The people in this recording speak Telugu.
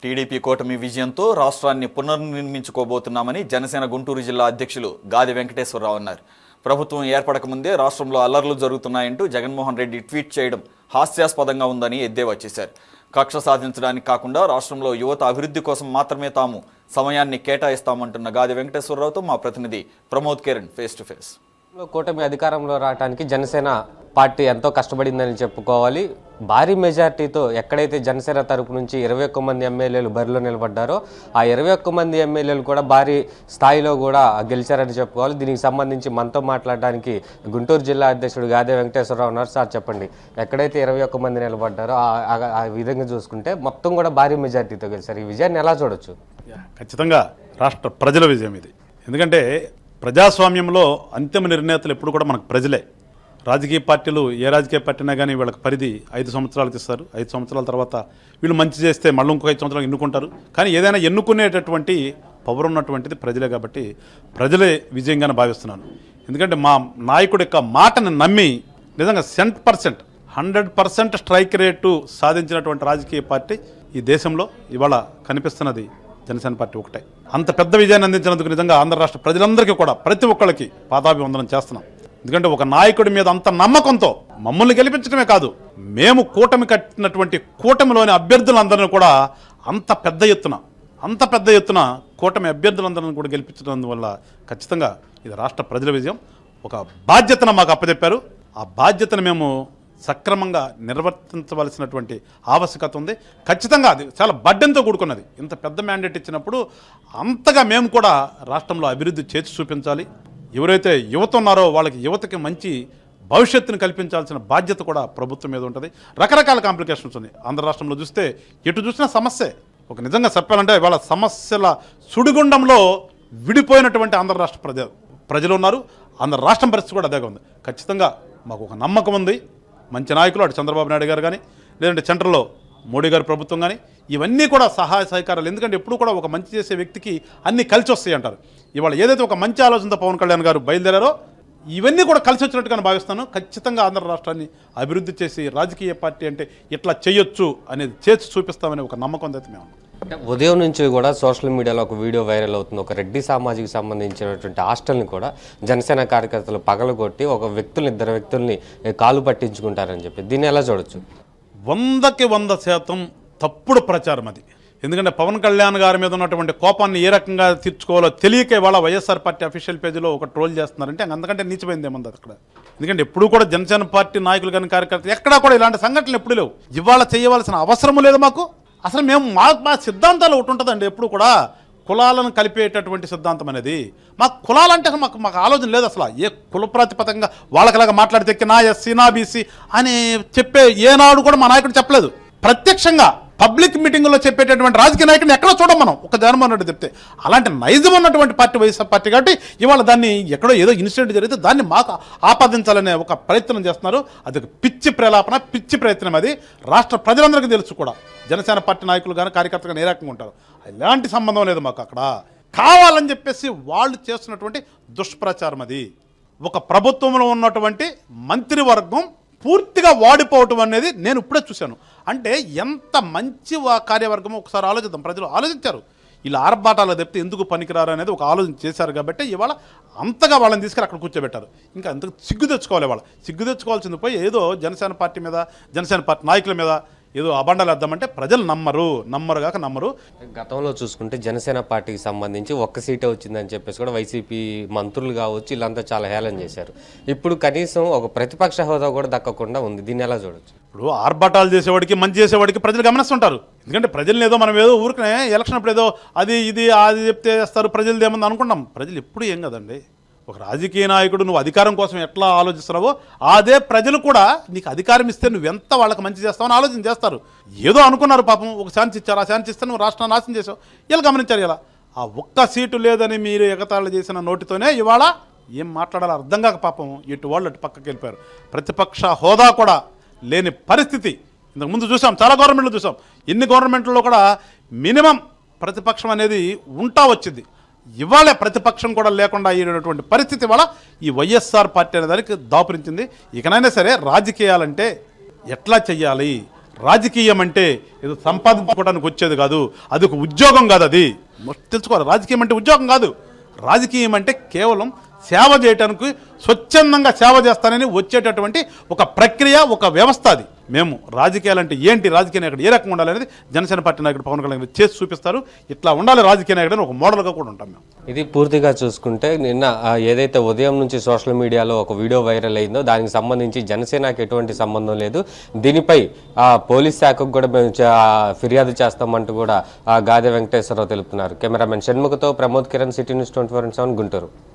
టీడీపీ కూటమి విజయంతో రాష్ట్రాన్ని పునర్నిర్మించుకోబోతున్నామని జనసేన గుంటూరు జిల్లా అధ్యక్షులు గాది వెంకటేశ్వరరావు అన్నారు. ప్రభుత్వం ఏర్పడక ముందే రాష్ట్రంలో అల్లర్లు జరుగుతున్నాయంటూ జగన్మోహన్ రెడ్డి ట్వీట్ చేయడం హాస్యాస్పదంగా ఉందని ఎద్దేవా చేశారు. కక్ష సాధించడానికి కాకుండా రాష్ట్రంలో యువత అభివృద్ధి కోసం మాత్రమే తాము సమయాన్ని కేటాయిస్తామంటున్న గాది వెంకటేశ్వరరావుతో మా ప్రతినిధి Pramod Kiran face to face. కూటమి అధికారంలో రావడానికి జనసేన పార్టీ ఎంతో కష్టపడిందని చెప్పుకోవాలి. భారీ మెజార్టీతో ఎక్కడైతే జనసేన తరపు నుంచి 21 మంది ఎమ్మెల్యేలు బరిలో నిలబడ్డారో ఆ 21 మంది ఎమ్మెల్యేలు కూడా భారీ స్థాయిలో కూడా గెలిచారని చెప్పుకోవాలి. దీనికి సంబంధించి మనతో మాట్లాడడానికి గుంటూరు జిల్లా అధ్యక్షుడు గాదే వెంకటేశ్వరరావు ఉన్నారు. సార్ చెప్పండి, ఎక్కడైతే 21 మంది నిలబడ్డారో ఆ విధంగా చూసుకుంటే మొత్తం కూడా భారీ మెజార్టీతో గెలిచారు. ఈ విజయాన్ని ఎలా చూడొచ్చు? ఖచ్చితంగా రాష్ట్ర ప్రజల విజయం ఇది. ఎందుకంటే ప్రజాస్వామ్యంలో అంతిమ నిర్ణేతలు ఎప్పుడు కూడా మనకు ప్రజలే. రాజకీయ పార్టీలు ఏ రాజకీయ పార్టీ అయినా కానీ వీళ్ళకి పరిధి 5 సంవత్సరాలకు ఇస్తారు. 5 సంవత్సరాల తర్వాత వీళ్ళు మంచి చేస్తే మళ్ళీ ఇంకొక 5 సంవత్సరాలు ఎన్నుకుంటారు. కానీ ఏదైనా ఎన్నుకునేటటువంటి పవర్ ఉన్నటువంటిది ప్రజలే కాబట్టి ప్రజలే విజయంగానే భావిస్తున్నాను. ఎందుకంటే మా నాయకుడి యొక్క మాటను నమ్మి నిజంగా 100% స్ట్రైక్ రేటు సాధించినటువంటి రాజకీయ పార్టీ ఈ దేశంలో ఇవాళ కనిపిస్తున్నది జనసేన పార్టీ ఒకటే. అంత పెద్ద విజయాన్ని అందించినందుకు నిజంగా ఆంధ్ర రాష్ట్ర ప్రజలందరికీ కూడా ప్రతి ఒక్కళ్ళకి పాదాభివందనం చేస్తున్నాం. ఎందుకంటే ఒక నాయకుడి మీద అంత నమ్మకంతో మమ్మల్ని గెలిపించడమే కాదు, మేము కూటమి కట్టినటువంటి కూటమిలోని అభ్యర్థులందరినీ కూడా అంత పెద్ద ఎత్తున కూటమి అభ్యర్థులందరినీ కూడా గెలిపించడం వల్ల ఖచ్చితంగా ఇది రాష్ట్ర ప్రజల విజయం. ఒక బాధ్యతను మాకు అప్పచెప్పారు. ఆ బాధ్యతను మేము సక్రమంగా నిర్వర్తించవలసినటువంటి ఆవశ్యకత ఉంది. ఖచ్చితంగా అది చాలా బడ్డెంతో కూడుకున్నది. ఇంత పెద్ద మ్యాండేట్ ఇచ్చినప్పుడు అంతగా మేము కూడా రాష్ట్రంలో అభివృద్ధి చేసి చూపించాలి. ఎవరైతే యువత ఉన్నారో వాళ్ళకి యువతకి మంచి భవిష్యత్తును కల్పించాల్సిన బాధ్యత కూడా ప్రభుత్వం మీద ఉంటుంది. రకరకాల కాంప్లికేషన్స్ ఉన్నాయి. ఆంధ్ర రాష్ట్రంలో చూస్తే ఎటు చూసినా సమస్యే. ఒక నిజంగా చెప్పాలంటే వాళ్ళ సమస్యల సుడిగుండంలో విడిపోయినటువంటి ఆంధ్ర రాష్ట్ర ప్రజలు ఉన్నారు. ఆంధ్ర రాష్ట్రం పరిస్థితి కూడా అదేగా ఉంది. ఖచ్చితంగా మాకు ఒక నమ్మకం ఉంది. మంచి నాయకులు అటు చంద్రబాబు నాయుడు గారు కానీ లేదంటే సెంట్రల్లో మోడీ గారి ప్రభుత్వం కానీ ఇవన్నీ కూడా సహాయ సహకారాలు. ఎందుకంటే ఎప్పుడు కూడా ఒక మంచి చేసే వ్యక్తికి అన్నీ కలిసి వస్తాయి అంటారు. ఇవాళ ఏదైతే ఒక మంచి ఆలోచనతో పవన్ కళ్యాణ్ గారు బయలుదేరారో ఇవన్నీ కూడా కలిసి వచ్చినట్టుగానే భావిస్తాను. ఖచ్చితంగా ఆంధ్ర రాష్ట్రాన్ని అభివృద్ధి చేసి రాజకీయ పార్టీ అంటే ఇట్లా చేయొచ్చు అనేది చేసి చూపిస్తామనే ఒక నమ్మకం అయితే మేము. ఉదయం నుంచి కూడా సోషల్ మీడియాలో ఒక వీడియో వైరల్ అవుతుంది. ఒక రెడ్డి సామాజికి సంబంధించినటువంటి హాస్టల్ని కూడా జనసేన కార్యకర్తలు పగలగొట్టి ఇద్దరు వ్యక్తుల్ని కాలు పట్టించుకుంటారని చెప్పి దీన్ని ఎలా చూడొచ్చు? 100కి 100% తప్పుడు ప్రచారం అది. ఎందుకంటే పవన్ కళ్యాణ్ గారి మీద ఉన్నటువంటి కోపాన్ని ఏ రకంగా తీర్చుకోవాలో తెలియక ఇవాళ వైఎస్ఆర్ పార్టీ అఫీషియల్ పేజీలో ఒక ట్రోల్ చేస్తున్నారంటే అంతకంటే నీచమైంది ఏముంది అక్కడ. ఎందుకంటే ఎప్పుడు కూడా జనసేన పార్టీ నాయకులు కానీ కార్యకర్తలు ఎక్కడా కూడా ఇలాంటి సంఘటనలు ఎప్పుడు లేవు. ఇవాళ చేయవలసిన అవసరం లేదు మాకు. అసలు మేము మా సిద్ధాంతాలు ఒకటి ఉంటుందండి. ఎప్పుడు కూడా కులాలను కలిపేటటువంటి సిద్ధాంతం అనేది మాకు కులాలంటే మాకు ఆలోచన లేదు. అసలు ఏ కుల ప్రాతిపదికంగా వాళ్ళకిలాగా మాట్లాడితే నా ఎస్సీ నా బీసీ అని చెప్పే ఏనాడు కూడా మా నాయకుడు చెప్పలేదు. ప్రత్యక్షంగా పబ్లిక్ మీటింగ్లో చెప్పేటటువంటి రాజకీయ నాయకుడిని ఎక్కడో చూడం మనం. ఒక జగన్మోహన్ రెడ్డి చెప్తే అలాంటి నైజం ఉన్నటువంటి పార్టీ వైఎస్ఆర్ పార్టీ కాబట్టి ఇవాళ దాన్ని ఎక్కడో ఏదో ఇన్సిడెంట్ జరిగితే దాన్ని మాకు ఆపాదించాలనే ఒక ప్రయత్నం చేస్తున్నారు. అది ఒక పిచ్చి ప్రలాపన, పిచ్చి ప్రయత్నం. అది రాష్ట్ర ప్రజలందరికీ తెలుసు కూడా. జనసేన పార్టీ నాయకులు కానీ కార్యకర్తలు కానీ ఏ రకంగా ఉంటారు, ఎలాంటి సంబంధం లేదు మాకు. అక్కడ కావాలని చెప్పేసి వాళ్ళు చేస్తున్నటువంటి దుష్ప్రచారం అది. ఒక ప్రభుత్వంలో ఉన్నటువంటి మంత్రివర్గం పూర్తిగా వాడిపోవటం అనేది నేను ఇప్పుడే చూశాను. అంటే ఎంత మంచి కార్యవర్గమో ఒకసారి ఆలోచిద్దాం. ప్రజలు ఆలోచించారు. ఇలా ఆర్భాటాలు చెప్తే ఎందుకు పనికిరారు అనేది ఒక ఆలోచన చేశారు కాబట్టి ఇవాళ అంతగా వాళ్ళని తీసుకెళ్ళి అక్కడ కూర్చోబెట్టారు. ఇంకా అంతకు సిగ్గు తెచ్చుకోవాలి. వాళ్ళు సిగ్గు తెచ్చుకోవాల్సింది పోయి ఏదో జనసేన పార్టీ మీద జనసేన పార్టీ నాయకుల మీద ఏదో అబండాలు వేద్దామంటే ప్రజలు నమ్మరు. గతంలో చూసుకుంటే జనసేన పార్టీకి సంబంధించి ఒక్క సీటే వచ్చిందని చెప్పేసి కూడా వైసీపీ మంత్రులు కావచ్చు వీళ్ళంతా చాలా హేళన చేశారు. ఇప్పుడు కనీసం ఒక ప్రతిపక్ష హోదా కూడా దక్కకుండా ఉంది. దీన్ని ఎలా చూడొచ్చు? ఇప్పుడు ఆర్భాటాలు చేసేవాడికి మంచి చేసేవాడికి ప్రజలు గమనిస్తుంటారు. ఎందుకంటే ప్రజల్ని ఏదో మనం ఏదో ఊరికనే ఎలక్షన్ అప్పుడు ఏదో అది చెప్తే చేస్తారు ప్రజలది ఏమన్నా అనుకుంటాం. ప్రజలు ఎప్పుడు ఏం కదండి. ఒక రాజకీయ నాయకుడు నువ్వు అధికారం కోసం ఎట్లా ఆలోచిస్తున్నావో అదే ప్రజలు కూడా నీకు అధికారం ఇస్తే నువ్వెంత వాళ్ళకి మంచి చేస్తావని ఆలోచన చేస్తారు. ఏదో అనుకున్నారు పాపం, ఒక ఛాన్స్ ఇచ్చారు. ఆ ఛాన్స్ ఇస్తే నువ్వు రాష్ట్రాన్ని నాశనం చేసావు. వీళ్ళు గమనించారు. ఇలా ఆ ఒక్క సీటు లేదని మీరు ఎగతాళి చేసిన నోటితోనే ఇవాళ ఏం మాట్లాడాలో అర్థం కాక పాపం ఇటు వాళ్ళు అటు పక్కకి వెళ్ళిపోయారు. ప్రతిపక్ష హోదా కూడా లేని పరిస్థితి ఇంతకుముందు చూసాం. చాలా గవర్నమెంట్లు చూసాం. ఎన్ని గవర్నమెంట్లలో కూడా మినిమం ప్రతిపక్షం అనేది ఉంటా వచ్చింది. ఇవాళ ప్రతిపక్షం కూడా లేకుండా అయ్యేటటువంటి పరిస్థితి వల్ల ఈ వైఎస్ఆర్ పార్టీ అనే దానికి దాపురించింది. ఇకనైనా సరే రాజకీయాలంటే ఎట్లా చెయ్యాలి, రాజకీయం అంటే ఏదో సంపాదించుకోవడానికి వచ్చేది కాదు, అది ఒక ఉద్యోగం కాదు. అది తెలుసుకోవాలి. రాజకీయం అంటే ఉద్యోగం కాదు. రాజకీయం అంటే కేవలం సేవ చేయడానికి, స్వచ్ఛందంగా సేవ చేస్తానని వచ్చేటటువంటి ఒక ప్రక్రియ, ఒక వ్యవస్థ. అది మేము రాజకీయాలంటే ఏంటి, రాజకీయ నాయకుడు ఏ రకంగా ఉండాలి అనేది జనసేన పార్టీ నాయకుడు పవన్ కళ్యాణ్ చేసి చూపిస్తారు. ఇట్లా ఉండాలి రాజకీయ నాయకుడు అని ఒక మోడల్గా కూడా ఉంటాం మేము. ఇది పూర్తిగా చూసుకుంటే నిన్న ఏదైతే ఉదయం నుంచి సోషల్ మీడియాలో ఒక వీడియో వైరల్ అయిందో దానికి సంబంధించి జనసేనకి ఎటువంటి సంబంధం లేదు. దీనిపై పోలీస్ శాఖకు కూడా మేము ఫిర్యాదు చేస్తామంటూ కూడా గాదె వెంకటేశ్వరరావు తెలుపుతున్నారు. కెమెరామెన్ షణ్ముఖతో ప్రమోద్ కిరణ్, సిటీ న్యూస్ 24/7 గుంటూరు.